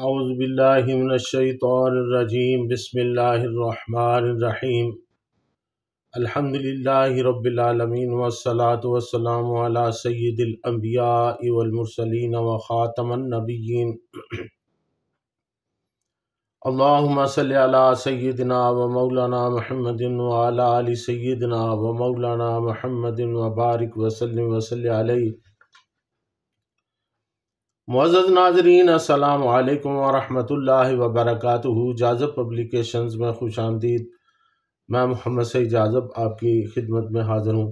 اعوذ باللہ من الشیطان الرجیم بسم اللہ الرحمن الرحیم الحمد للہ رب العالمین والصلاة والسلام علی سید الانبیاء والمرسلین وخاتم النبیین اللہم صلی علی سیدنا و مولانا محمد وعلی آل سیدنا و مولانا محمد وبارک وسلم وصلی علیہ۔ معزز ناظرین، السلام علیکم ورحمۃ اللہ وبرکاتہ۔ جاذب پبلیکیشنز میں خوش آمدید۔ میں محمد سعید جاذب آپ کی خدمت میں حاضر ہوں۔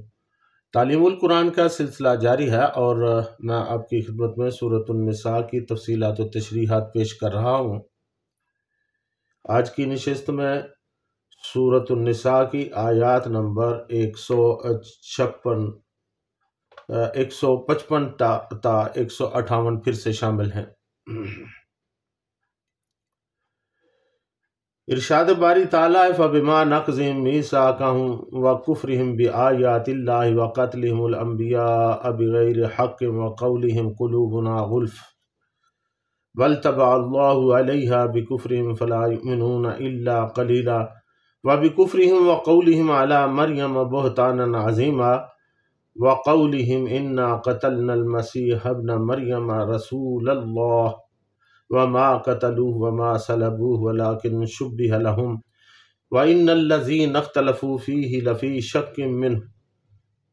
تعلیم القرآن کا سلسلہ جاری ہے اور میں آپ کی خدمت میں سورۃ النساء کی تفصیلات و تشریحات پیش کر رہا ہوں۔ آج کی نشست میں سورۃ النساء کی آیات نمبر 155 تا 158 پھر سے شامل ہیں۔ ارشاد باری تعالیٰ فَبِمَا نَقْضِهِم مِّيثَاقَهُمْ وَكُفْرِهِم بِآيَاتِ اللَّهِ وَقَتْلِهِمُ الْأَنبِيَاءَ بِغَيْرِ حَقٍّ وَقَوْلِهِمْ قُلُوبُنَا غُلْفٌ بَلْ طَبَعَ اللَّهُ عَلَيْهَا بِكُفْرِهِمْ فَلَا يُؤْمِنُونَ إِلَّا قَلِيلًا وَبِكُفْرِهِمْ وَقَوْلِهِمْ عَلَى مَرْيَمَ بُهْتَانًا عَظِيمًا وَقَوْلِهِمْ إِنَّا قَتَلْنَا الْمَسِيحَ ابْنَ مَرْيَمَ رَسُولَ اللَّهِ وَمَا قَتَلُوهُ وَمَا صَلَبُوهُ وَلَكِنْ شُبِّهَ لَهُمْ وَإِنَّ الَّذِينَ اخْتَلَفُوا فِيهِ لَفِي شَكٍّ مِّنْهُ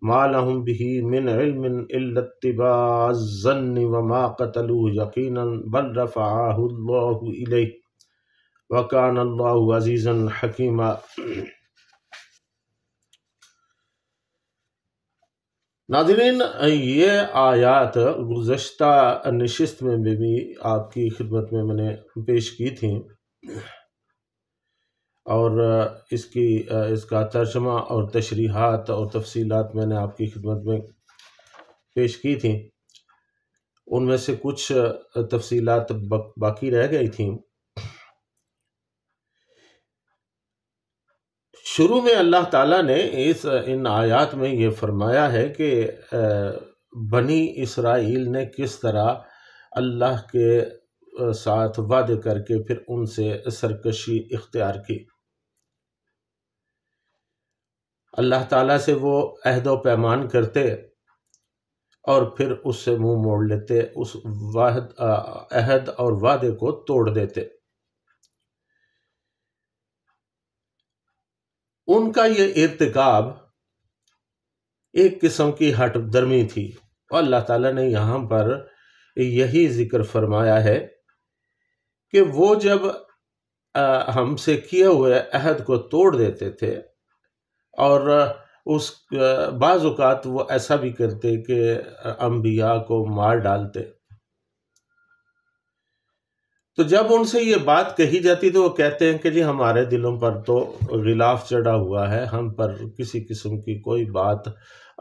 مَا لَهُمْ بِهِ مِنْ عِلْمٍ إِلَّا اتِّبَاعَ الظَّنِّ وَمَا قَتَلُوهُ يَقِينًا بَلْ رَفَعَهُ اللَّهُ إِلَيْهِ وَكَانَ اللَّهُ عَزِيزًا حَكِيمًا۔ ناظرین، یہ آیات گزشتہ نشست میں بھی آپ کی خدمت میں نے پیش کی تھیں اور اس کا ترجمہ اور تشریحات اور تفصیلات میں نے آپ کی خدمت میں پیش کی تھیں۔ ان میں سے کچھ تفصیلات باقی رہ گئی تھیں۔ شروع میں اللہ تعالیٰ نے ان آیات میں یہ فرمایا ہے کہ بنی اسرائیل نے کس طرح اللہ کے ساتھ وعدے کر کے پھر ان سے سرکشی اختیار کی۔ اللہ تعالیٰ سے وہ عہد و پیمان کرتے اور پھر اس سے منہ موڑ لیتے، اس عہد اور وعدے کو توڑ دیتے۔ ان کا یہ ارتکاب ایک قسم کی ہٹ درمی تھی اور اللہ تعالیٰ نے یہاں پر یہی ذکر فرمایا ہے کہ وہ جب ہم سے کیے ہوئے عہد کو توڑ دیتے تھے اور بعض اوقات وہ ایسا بھی کرتے کہ انبیاء کو مار ڈالتے، تو جب ان سے یہ بات کہی جاتی تو وہ کہتے ہیں کہ جی ہمارے دلوں پر تو غلاف چڑھا ہوا ہے، ہم پر کسی قسم کی کوئی بات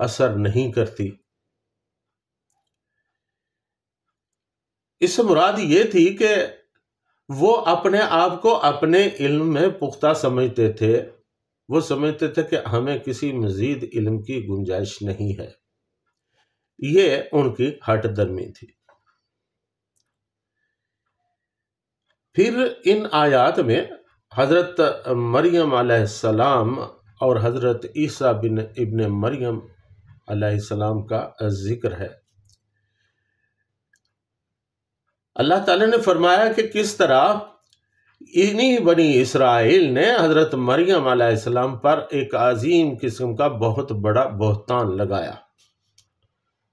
اثر نہیں کرتی۔ اس سے مراد یہ تھی کہ وہ اپنے آپ کو اپنے علم میں پختہ سمجھتے تھے، وہ سمجھتے تھے کہ ہمیں کسی مزید علم کی گنجائش نہیں ہے۔ یہ ان کی ہٹ درمی تھی۔ پھر ان آیات میں حضرت مریم علیہ السلام اور حضرت عیسیٰ ابن مریم علیہ السلام کا ذکر ہے۔ اللہ تعالیٰ نے فرمایا کہ کس طرح انہی بنی اسرائیل نے حضرت مریم علیہ السلام پر ایک عظیم قسم کا بہت بڑا بہتان لگایا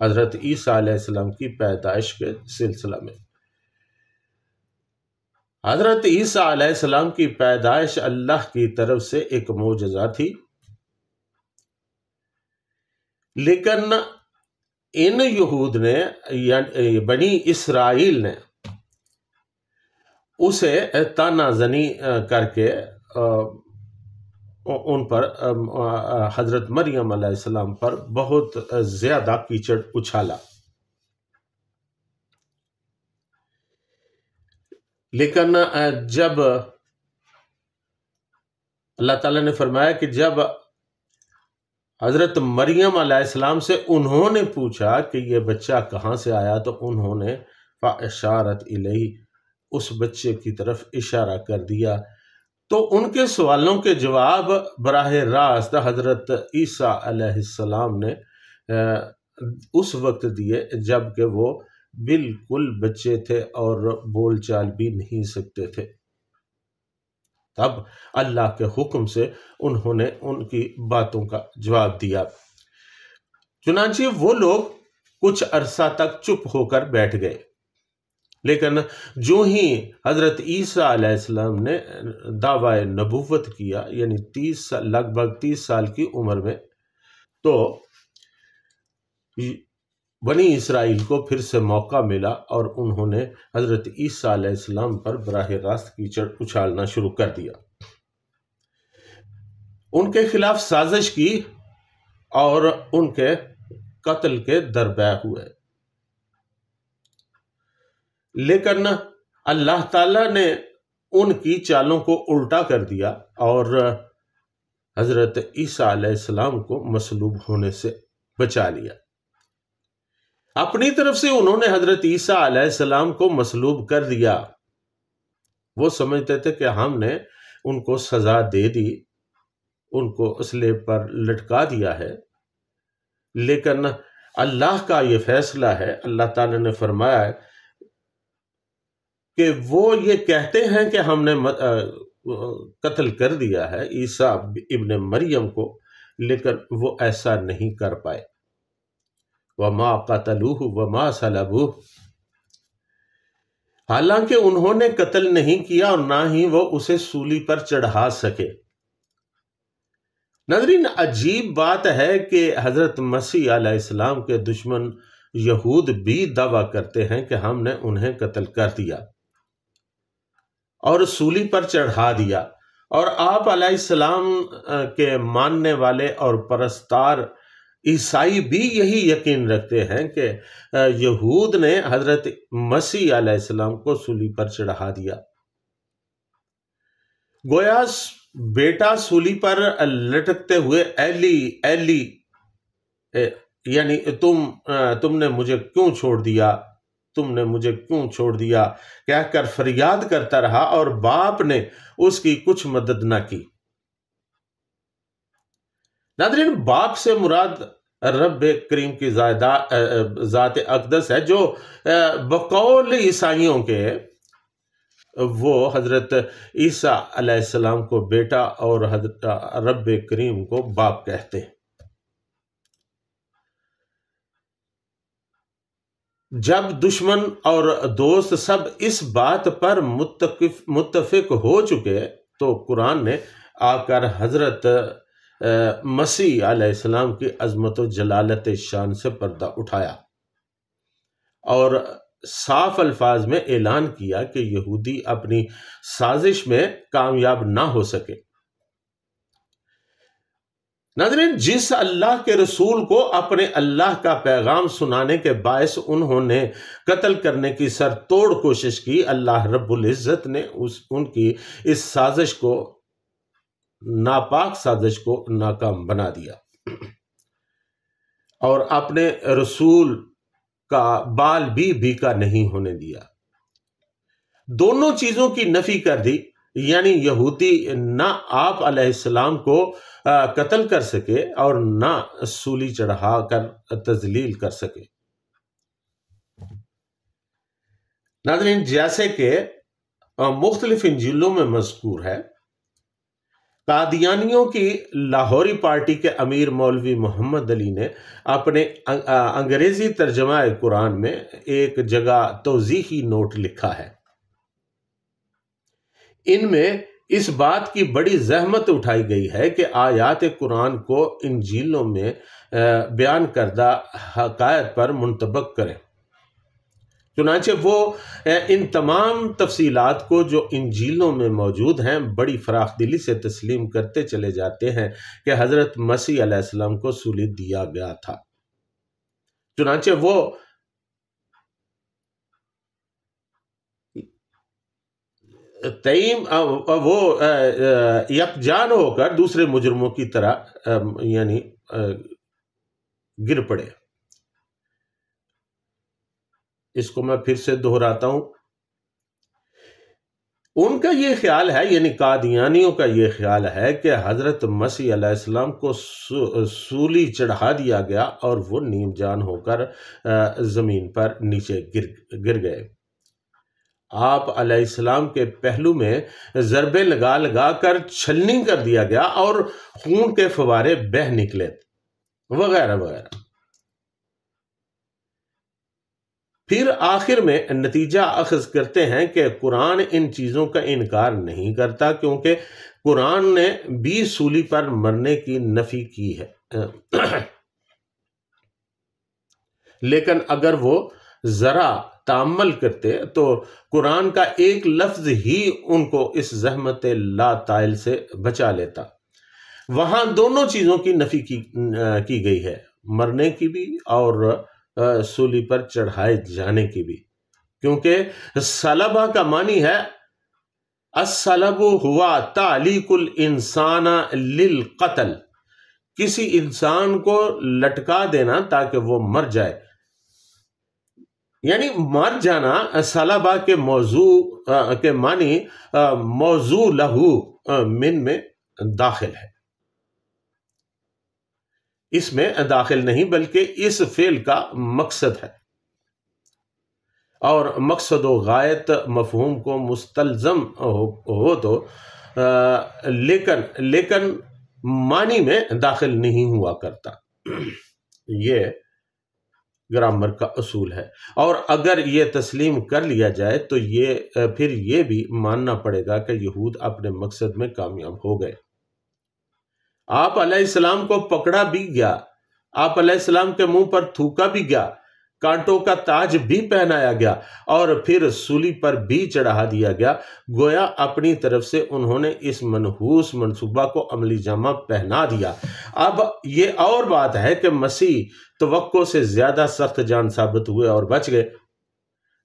حضرت عیسیٰ علیہ السلام کی پیدائش کے سلسلہ میں۔ حضرت عیسیٰ علیہ السلام کی پیدائش اللہ کی طرف سے ایک معجزہ تھی، لیکن ان یہود نے یعنی بنی اسرائیل نے اسے طعنہ زنی کر کے ان پر حضرت مریم علیہ السلام پر بہت زیادہ کیچڑ اچھالا۔ لیکن جب اللہ تعالیٰ نے فرمایا کہ جب حضرت مریم علیہ السلام سے انہوں نے پوچھا کہ یہ بچہ کہاں سے آیا، تو انہوں نے فَأَشَارَتْ إِلَيْهِ اس بچے کی طرف اشارہ کر دیا۔ تو ان کے سوالوں کے جواب براہ راست حضرت عیسیٰ علیہ السلام نے اس وقت دیے جب کہ وہ بالکل بچے تھے اور بول چال بھی نہیں سکتے تھے۔ تب اللہ کے حکم سے انہوں نے ان کی باتوں کا جواب دیا۔ چنانچہ وہ لوگ کچھ عرصہ تک چپ ہو کر بیٹھ گئے، لیکن جو ہی حضرت عیسیٰ علیہ السلام نے دعوی نبوت کیا، یعنی لگ بھگ 30 سال کی عمر میں، تو بنی اسرائیل کو پھر سے موقع ملا اور انہوں نے حضرت عیسیٰ علیہ السلام پر براہ راست کیچڑ اچھالنا شروع کر دیا، ان کے خلاف سازش کی اور ان کے قتل کے درپے ہوئے۔ لیکن اللہ تعالیٰ نے ان کی چالوں کو الٹا کر دیا اور حضرت عیسیٰ علیہ السلام کو مصلوب ہونے سے بچا لیا۔ اپنی طرف سے انہوں نے حضرت عیسیٰ علیہ السلام کو مصلوب کر دیا۔ وہ سمجھتے تھے کہ ہم نے ان کو سزا دے دی، ان کو صلیب پر لٹکا دیا ہے، لیکن اللہ کا یہ فیصلہ ہے۔ اللہ تعالیٰ نے فرمایا ہے کہ وہ یہ کہتے ہیں کہ ہم نے قتل کر دیا ہے عیسیٰ ابن مریم کو، لیکن وہ ایسا نہیں کر پائے۔ وَمَا قَتَلُوهُ وَمَا صَلَبُوهُ، حالانکہ انہوں نے قتل نہیں کیا اور نہ ہی وہ اسے سولی پر چڑھا سکے۔ ناظرین، عجیب بات ہے کہ حضرت مسیح علیہ السلام کے دشمن یہود بھی دعویٰ کرتے ہیں کہ ہم نے انہیں قتل کر دیا اور سولی پر چڑھا دیا، اور آپ علیہ السلام کے ماننے والے اور پرستار عیسائی بھی یہی یقین رکھتے ہیں کہ یہود نے حضرت مسیح علیہ السلام کو سولی پر چڑھا دیا۔ گویا بیٹا سولی پر لٹکتے ہوئے ایلی ایلی، یعنی تم نے مجھے کیوں چھوڑ دیا، تم نے مجھے کیوں چھوڑ دیا کہہ کر فریاد کرتا رہا، اور باپ نے اس کی کچھ مدد نہ کی۔ ناظرین، باپ سے مراد رب کریم کی ذات اقدس ہے، جو بقول عیسائیوں کے وہ حضرت عیسیٰ علیہ السلام کو بیٹا اور حضرت رب کریم کو باپ کہتے ہیں۔ جب دشمن اور دوست سب اس بات پر متفق ہو چکے تو قرآن نے آ کر حضرت مسیح علیہ السلام کی عظمت و جلالت شان سے پردہ اٹھایا اور صاف الفاظ میں اعلان کیا کہ یہودی اپنی سازش میں کامیاب نہ ہو سکے۔ ناظرین، جس اللہ کے رسول کو اپنے اللہ کا پیغام سنانے کے باعث انہوں نے قتل کرنے کی سر توڑ کوشش کی، اللہ رب العزت نے ان کی اس سازش کو، ناپاک سازش کو ناکام بنا دیا اور اپنے رسول کا بال بھی بیکا نہیں ہونے دیا۔ دونوں چیزوں کی نفی کر دی، یعنی یہودی نہ آپ علیہ السلام کو قتل کر سکے اور نہ سولی چڑھا کر تذلیل کر سکے۔ ناظرین، جیسے کہ مختلف انجیلوں میں مذکور ہے، قادیانیوں کی لاہوری پارٹی کے امیر مولوی محمد علی نے اپنے انگریزی ترجمہ قرآن میں ایک جگہ توضیحی نوٹ لکھا ہے۔ ان میں اس بات کی بڑی زحمت اٹھائی گئی ہے کہ آیات قرآن کو انجیلوں میں بیان کردہ حقائق پر منطبق کریں۔ چنانچہ وہ ان تمام تفصیلات کو جو انجیلوں میں موجود ہیں بڑی فراخ دلی سے تسلیم کرتے چلے جاتے ہیں کہ حضرت مسیح علیہ السلام کو سولی دیا گیا تھا۔ چنانچہ وہ یکجان ہو کر دوسرے مجرموں کی طرح یعنی گر پڑے۔ اس کو میں پھر سے دہراتا ہوں ان کا یہ خیال ہے، یعنی قادیانیوں کا یہ خیال ہے کہ حضرت مسیح علیہ السلام کو سولی چڑھا دیا گیا اور وہ نیم جان ہو کر زمین پر نیچے گر گئے۔ آپ علیہ السلام کے پہلو میں ضربے لگا لگا کر چھلنی کر دیا گیا اور خون کے فوارے بہہ نکلے وغیرہ وغیرہ۔ پھر آخر میں نتیجہ اخذ کرتے ہیں کہ قرآن ان چیزوں کا انکار نہیں کرتا، کیونکہ قرآن نے بھی سولی پر مرنے کی نفی کی ہے، لیکن اگر وہ ذرا تأمل کرتے تو قرآن کا ایک لفظ ہی ان کو اس زحمت لا طائل سے بچا لیتا۔ وہاں دونوں چیزوں کی نفی کی گئی ہے، مرنے کی بھی اور سولی پر چڑھائے جانے کی بھی، کیونکہ صلبہ کا معنی ہے الصلب ہوا تعلیق الانسان للقتل، کسی انسان کو لٹکا دینا تاکہ وہ مر جائے، یعنی مر جانا صلبہ کے موضوع کے معنی موضوع لہو من میں داخل ہے، اس میں داخل نہیں بلکہ اس فعل کا مقصد ہے، اور مقصد و غایت مفہوم کو مستلزم ہو تو لیکن معنی میں داخل نہیں ہوا کرتا۔ یہ گرامر کا اصول ہے، اور اگر یہ تسلیم کر لیا جائے تو پھر یہ بھی ماننا پڑے گا کہ یہود اپنے مقصد میں کامیاب ہو گئے۔ آپ علیہ السلام کو پکڑا بھی گیا، آپ علیہ السلام کے منہ پر تھوکا بھی گیا، کانٹوں کا تاج بھی پہنایا گیا، اور پھر سولی پر بھی چڑھا دیا گیا، گویا اپنی طرف سے انہوں نے اس منحوس منصوبہ کو عملی جامہ پہنا دیا۔ اب یہ اور بات ہے کہ مسیح توقع سے زیادہ سخت جان ثابت ہوئے اور بچ گئے۔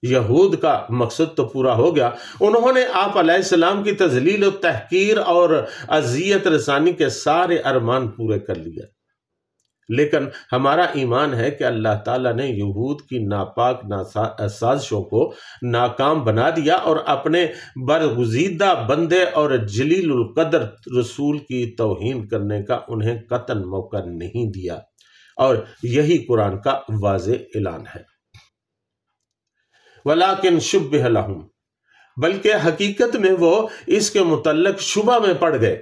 یہود کا مقصد تو پورا ہو گیا، انہوں نے آپ علیہ السلام کی تذلیل و تحقیر اور اذیت رسانی کے سارے ارمان پورے کر لیے، لیکن ہمارا ایمان ہے کہ اللہ تعالیٰ نے یہود کی ناپاک سازشوں کو ناکام بنا دیا اور اپنے برگزیدہ بندے اور جلیل القدر رسول کی توہین کرنے کا انہیں قطعاً موقع نہیں دیا، اور یہی قرآن کا واضح اعلان ہے۔ وَلَٰكِن شُبِّهَ لَهُمْ، بلکہ حقیقت میں وہ اس کے متعلق شبہ میں پڑ گئے۔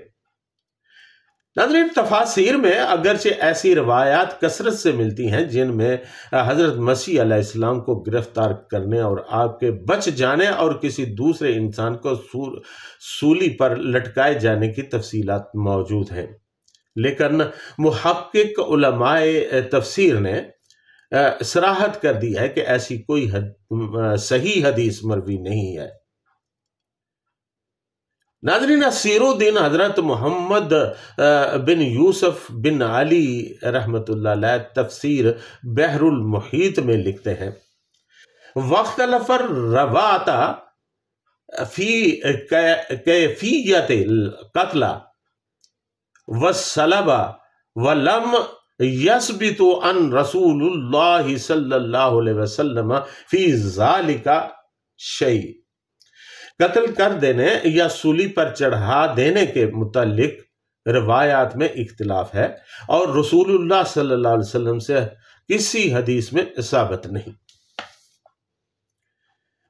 ناظرین، تفاسیر میں اگرچہ ایسی روایات کثرت سے ملتی ہیں جن میں حضرت مسیح علیہ السلام کو گرفتار کرنے اور آپ کے بچ جانے اور کسی دوسرے انسان کو سولی پر لٹکائے جانے کی تفصیلات موجود ہیں، لیکن محقق علماء تفسیر نے صراحت کر دی ہے کہ ایسی کوئی صحیح حدیث مروی نہیں ہے۔ ناظرین، سیر الدین حضرت محمد بن یوسف بن علی رحمۃ اللہ علیہ تفسیر بحر المحیط میں لکھتے ہیں، واختلف الرواۃ فی کیفیت القتل والصلب ولم یثبت عن رسول اللہ صلی اللہ علیہ وسلم فی ذالک شیء، قتل کر دینے یا سولی پر چڑھا دینے کے متعلق روایات میں اختلاف ہے، اور رسول اللہ صلی اللہ علیہ وسلم سے کسی حدیث میں ثابت نہیں۔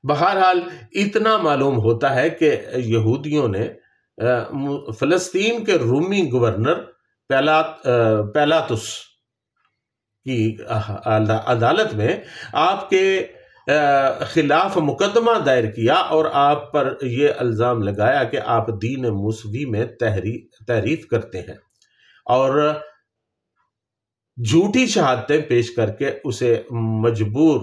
بہرحال اتنا معلوم ہوتا ہے کہ یہودیوں نے فلسطین کے رومی گورنر پیلاطس کی عدالت میں آپ کے خلاف مقدمہ دائر کیا اور آپ پر یہ الزام لگایا کہ آپ دین موسوی میں تحریف کرتے ہیں، اور جھوٹی شہادتیں پیش کر کے اسے مجبور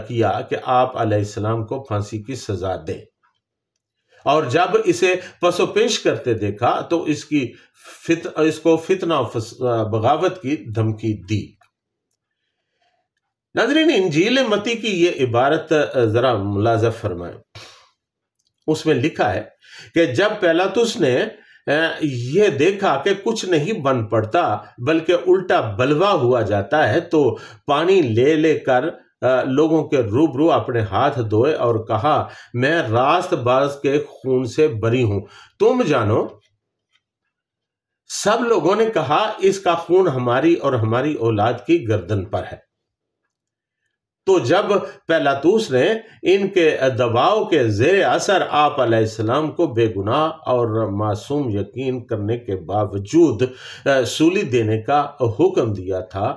کیا کہ آپ علیہ السلام کو پھانسی کی سزا دیں، اور جب اسے پس و پیش کرتے دیکھا تو اس کو فتنہ و بغاوت کی دھمکی دی۔ ناظرین، انجیل متی کی یہ عبارت ذرا ملاحظہ فرمائیں، اس میں لکھا ہے کہ جب پیلاطس نے یہ دیکھا کہ کچھ نہیں بن پڑتا بلکہ الٹا بلوا ہوا جاتا ہے تو پانی لے کر لوگوں کے روبرو اپنے ہاتھ دھوئے اور کہا میں راست باز کے خون سے بری ہوں، تم جانو۔ سب لوگوں نے کہا اس کا خون ہماری اور ہماری اولاد کی گردن پر ہے۔ تو جب پیلاطوس نے ان کے دباؤ کے زیر اثر آپ علیہ السلام کو بے گناہ اور معصوم یقین کرنے کے باوجود سولی دینے کا حکم دیا تھا،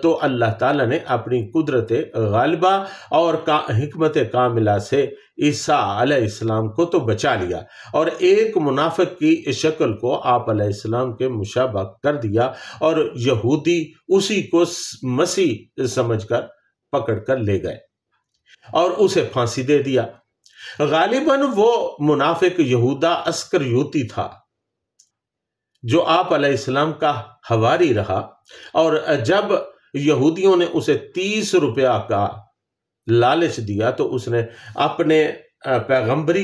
تو اللہ تعالیٰ نے اپنی قدرت غالبہ اور حکمت کاملہ سے عیسیٰ علیہ السلام کو تو بچا لیا اور ایک منافق کی شکل کو آپ علیہ السلام کے مشابہ کر دیا، اور یہودی اسی کو مسیح سمجھ کر پکڑ کر لے گئے اور اسے پھانسی دے دیا۔ غالباً وہ منافق یہودا اسکریوتی تھا جو آپ علیہ السلام کا حواری رہا، اور جب یہودیوں نے اسے 30 روپیہ کا لالچ دیا تو اس نے اپنے پیغمبر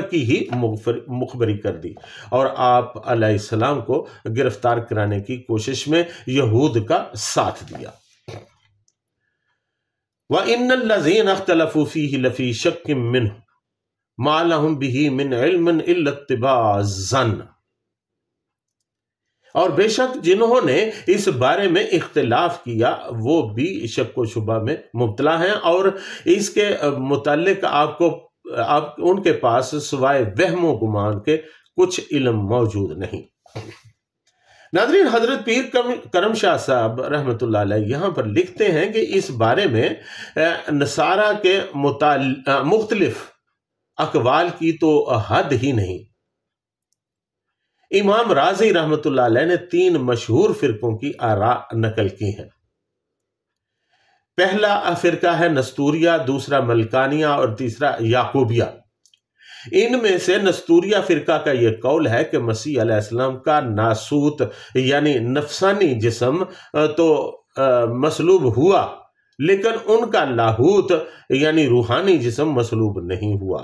کی ہی مخبری کر دی اور آپ علیہ السلام کو گرفتار کرانے کی کوشش میں یہود کا ساتھ دیا۔ وَإِنَّ الَّذِينَ اخْتَلَفُوا فِيهِ لَفِي شَكٍّ مِّنْهُ مَا لَهُمْ بِهِ مِنْ عِلْمٍ إِلَّا اتِّبَاعَ الظَّنِّ، اور بے شک جنہوں نے اس بارے میں اختلاف کیا وہ بھی شک و شبہ میں مبتلا ہیں، اور اس کے متعلق آپ ان کے پاس سوائے وہم و گمان کے کچھ علم موجود نہیں۔ ناظرین، حضرت پیر کرم شاہ صاحب رحمۃ اللہ علیہ یہاں پر لکھتے ہیں کہ اس بارے میں نصارہ کے مختلف اقوال کی تو حد ہی نہیں۔ امام رازی رحمۃ اللہ علیہ نے 3 مشہور فرقوں کی آراء نقل کی ہیں۔ پہلا فرقہ ہے نستوریہ، دوسرا ملکانیہ اور تیسرا یعقوبیہ۔ ان میں سے نستوریہ فرقہ کا یہ قول ہے کہ مسیح علیہ السلام کا ناسوت یعنی نفسانی جسم تو مصلوب ہوا، لیکن ان کا لاہوت یعنی روحانی جسم مصلوب نہیں ہوا۔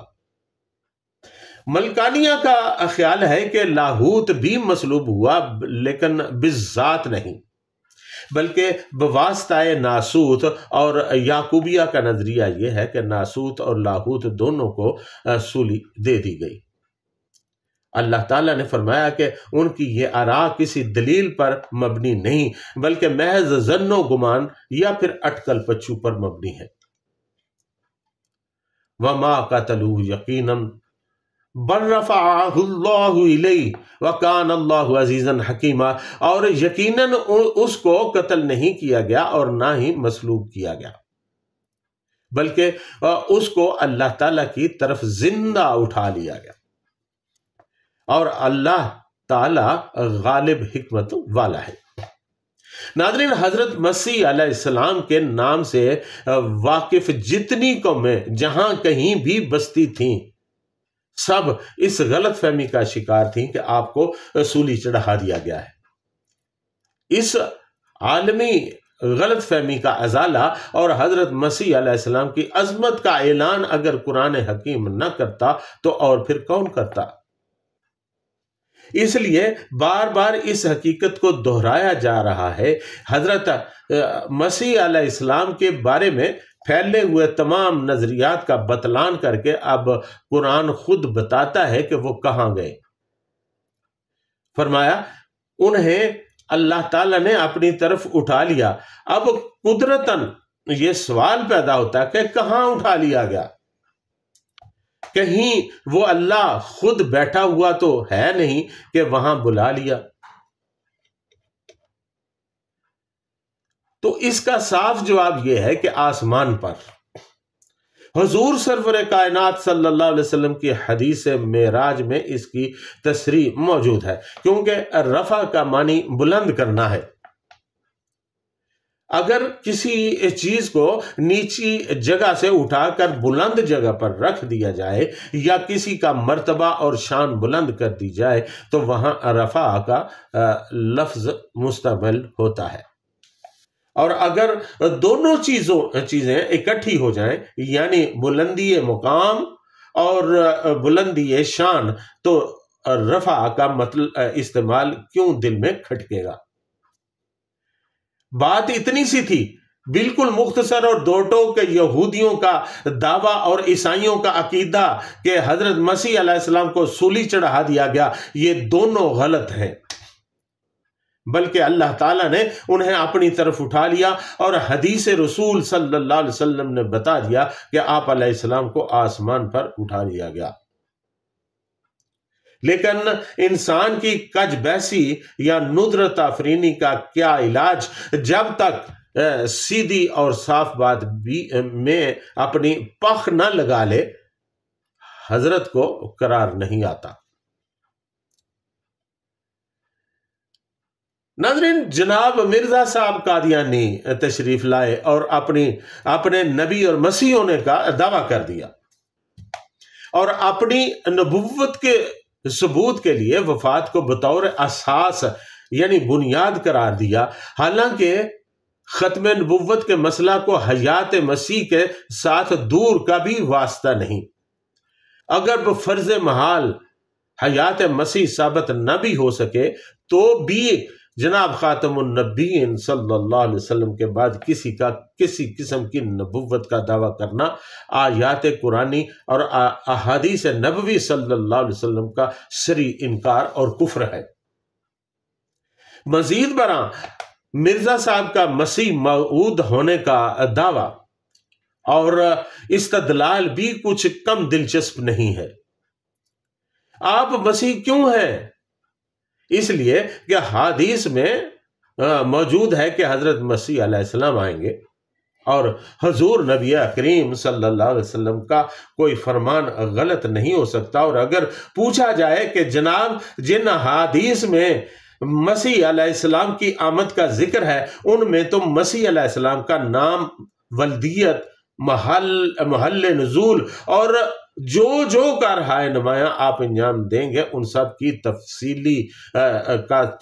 ملکانیہ کا خیال ہے کہ لاہوت بھی مصلوب ہوا لیکن بالذات نہیں بلکہ بواسطہ ناسوت، اور یعقوبیہ کا نظریہ یہ ہے کہ ناسوت اور لاہوت دونوں کو سولی دے دی گئی۔ اللہ تعالیٰ نے فرمایا کہ ان کی یہ آراء کسی دلیل پر مبنی نہیں بلکہ محض ظن و گمان یا پھر اٹکل پچو پر مبنی ہے۔ وَمَا قَتَلُوهُ يَقِينًا بَلْ رَفَعَهُ اللَّهُ إِلَيْهِ وَكَانَ اللَّهُ عَزِيزًا حَكِيمًا، اور یقیناً اس کو قتل نہیں کیا گیا اور نہ ہی مصلوب کیا گیا، بلکہ اس کو اللہ تعالیٰ کی طرف زندہ اٹھا لیا گیا، اور اللہ تعالیٰ غالب حکمت والا ہے۔ ناظرین، حضرت مسیح علیہ السلام کے نام سے واقف جتنی قومیں جہاں کہیں بھی بستی تھیں سب اس غلط فہمی کا شکار تھیں کہ آپ کو سولی چڑھا دیا گیا ہے۔ اس عالمی غلط فہمی کا ازالہ اور حضرت مسیح علیہ السلام کی عظمت کا اعلان اگر قرآن حکیم نہ کرتا تو اور پھر کون کرتا؟ اس لیے بار بار اس حقیقت کو دہرایا جا رہا ہے۔ حضرت مسیح علیہ السلام کے بارے میں پھیلے ہوئے تمام نظریات کا بطلان کر کے اب قرآن خود بتاتا ہے کہ وہ کہاں گئے۔ فرمایا انہیں اللہ تعالیٰ نے اپنی طرف اٹھا لیا۔ اب قدرتاً یہ سوال پیدا ہوتا ہے کہ کہاں اٹھا لیا گیا؟ کہیں وہ اللہ خود بیٹھا ہوا تو ہے نہیں کہ وہاں بلا لیا؟ تو اس کا صاف جواب یہ ہے کہ آسمان پر حضور سرور کائنات صلی اللہ علیہ وسلم کی حدیث معراج میں اس کی تصریح موجود ہے، کیونکہ رفع کا معنی بلند کرنا ہے۔ اگر کسی چیز کو نیچی جگہ سے اٹھا کر بلند جگہ پر رکھ دیا جائے یا کسی کا مرتبہ اور شان بلند کر دی جائے تو وہاں رفع کا لفظ مستعمل ہوتا ہے، اور اگر دونوں چیزیں اکٹھی ہو جائیں یعنی بلندی مقام اور بلندی شان تو رفع کا مطلب استعمال کیوں دل میں کھٹکے گا؟ بات اتنی سی تھی بالکل مختصر اور دو ٹوک یہودیوں کا دعویٰ اور عیسائیوں کا عقیدہ کہ حضرت مسیح علیہ السلام کو سولی چڑھا دیا گیا، یہ دونوں غلط ہیں، بلکہ اللہ تعالیٰ نے انہیں اپنی طرف اٹھا لیا اور حدیث رسول صلی اللہ علیہ وسلم نے بتا دیا کہ آپ علیہ السلام کو آسمان پر اٹھا لیا گیا۔ لیکن انسان کی کج بیسی یا ندرت آفرینی کا کیا علاج جب تک سیدھی اور صاف بات میں اپنی پخ نہ لگا لے، حضرت کو قرار نہیں آتا۔ ناظرین، جناب مرزا صاحب قادیانی تشریف لائے اور اپنے نبی اور مسیح ہونے کا دعویٰ کر دیا اور اپنی نبوت کے ثبوت کے لیے وفات کو بطور اساس یعنی بنیاد قرار دیا، حالانکہ ختم نبوت کے مسئلہ کو حیات مسیح کے ساتھ دور کا بھی واسطہ نہیں۔ اگر بفرض محال حیات مسیح ثابت نہ بھی ہو سکے تو بھی جناب خاتم النبیین صلی اللہ علیہ وسلم کے بعد کسی قسم کی نبوت کا دعویٰ کرنا آیات قرآنی اور احادیث نبوی صلی اللہ علیہ وسلم کا صریح انکار اور کفر ہے۔ مزید برآں مرزا صاحب کا مسیح موعود ہونے کا دعویٰ اور استدلال بھی کچھ کم دلچسپ نہیں ہے۔ آپ مسیح کیوں ہیں؟ اس لیے کہ حدیث میں موجود ہے کہ حضرت مسیح علیہ السلام آئیں گے اور حضور نبی کریم صلی اللہ علیہ وسلم کا کوئی فرمان غلط نہیں ہو سکتا۔ اور اگر پوچھا جائے کہ جناب جن حدیث میں مسیح علیہ السلام کی آمد کا ذکر ہے ان میں تو مسیح علیہ السلام کا نام، ولدیت، محل نزول اور جو کارہائے نمایاں آپ انجام دیں گے ان سب کی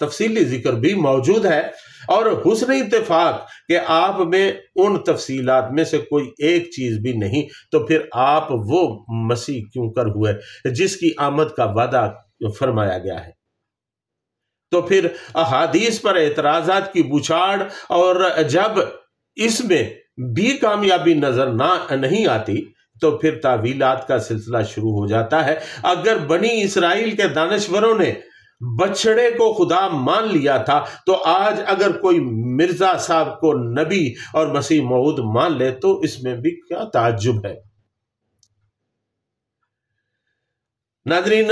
تفصیلی ذکر بھی موجود ہے، اور حسن اتفاق کہ آپ میں ان تفصیلات میں سے کوئی ایک چیز بھی نہیں، تو پھر آپ وہ مسیح کیوں کر ہوئے جس کی آمد کا وعدہ فرمایا گیا ہے؟ تو پھر احادیث پر اعتراضات کی بچھاڑ، اور جب اس میں بھی کامیابی نظر نہیں آتی تو پھر تعویلات کا سلسلہ شروع ہو جاتا ہے۔ اگر بنی اسرائیل کے دانشوروں نے بچڑے کو خدا مان لیا تھا تو آج اگر کوئی مرزا صاحب کو نبی اور مسیح موعود مان لے تو اس میں بھی کیا تعجب ہے؟ ناظرین،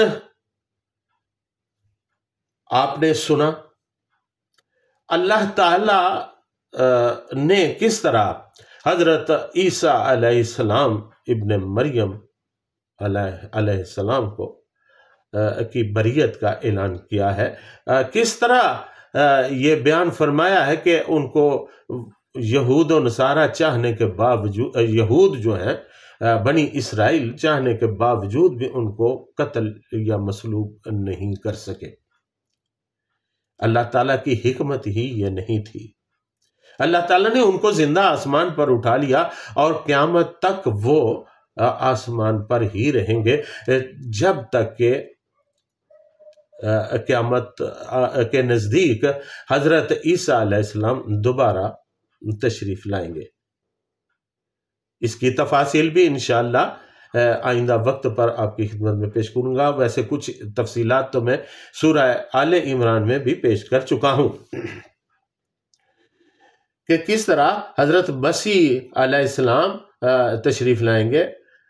آپ نے سنا اللہ تعالی نے کس طرح حضرت عیسیٰ علیہ السلام ابن مریم علیہ السلام کو کی بریت کا اعلان کیا ہے، کس طرح یہ بیان فرمایا ہے کہ ان کو یہود و نصارہ چاہنے کے باوجود، یہود جو ہیں بنی اسرائیل چاہنے کے باوجود بھی ان کو قتل یا مصلوب نہیں کر سکے۔ اللہ تعالیٰ کی حکمت ہی یہ نہیں تھی؟ اللہ تعالیٰ نے ان کو زندہ آسمان پر اٹھا لیا اور قیامت تک وہ آسمان پر ہی رہیں گے جب تک کہ قیامت کے نزدیک حضرت عیسیٰ علیہ السلام دوبارہ تشریف لائیں گے۔ اس کی تفاصیل بھی انشاءاللہ آئندہ وقت پر آپ کی خدمت میں پیش کروں گا۔ ویسے کچھ تفصیلات تو میں سورہ آل عمران میں بھی پیش کر چکا ہوں کہ کس طرح حضرت مسیح علیہ السلام تشریف لائیں گے،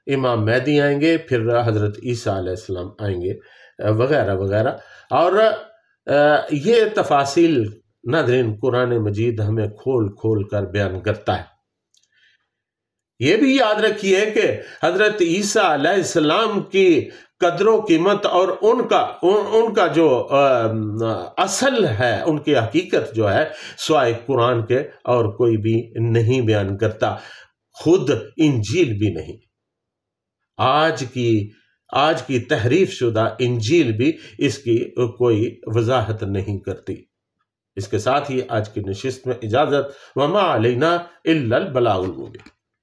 امام مہدی آئیں گے، پھر حضرت عیسیٰ علیہ السلام آئیں گے، وغیرہ وغیرہ۔ اور یہ تفاصیل ناظرین قرآن مجید ہمیں کھول کھول کر بیان کرتا ہے۔ یہ بھی یاد رکھیے کہ حضرت عیسیٰ علیہ السلام کی قدر و قیمت اور ان کا جو اصل ہے، ان کی حقیقت جو ہے سوائے قرآن کے اور کوئی بھی نہیں بیان کرتا، خود انجیل بھی نہیں۔ آج کی تحریف شدہ انجیل بھی اس کی کوئی وضاحت نہیں کرتی۔ اس کے ساتھ ہی آج کی نشست میں اجازت، وما علینا الا البلاغ المبین۔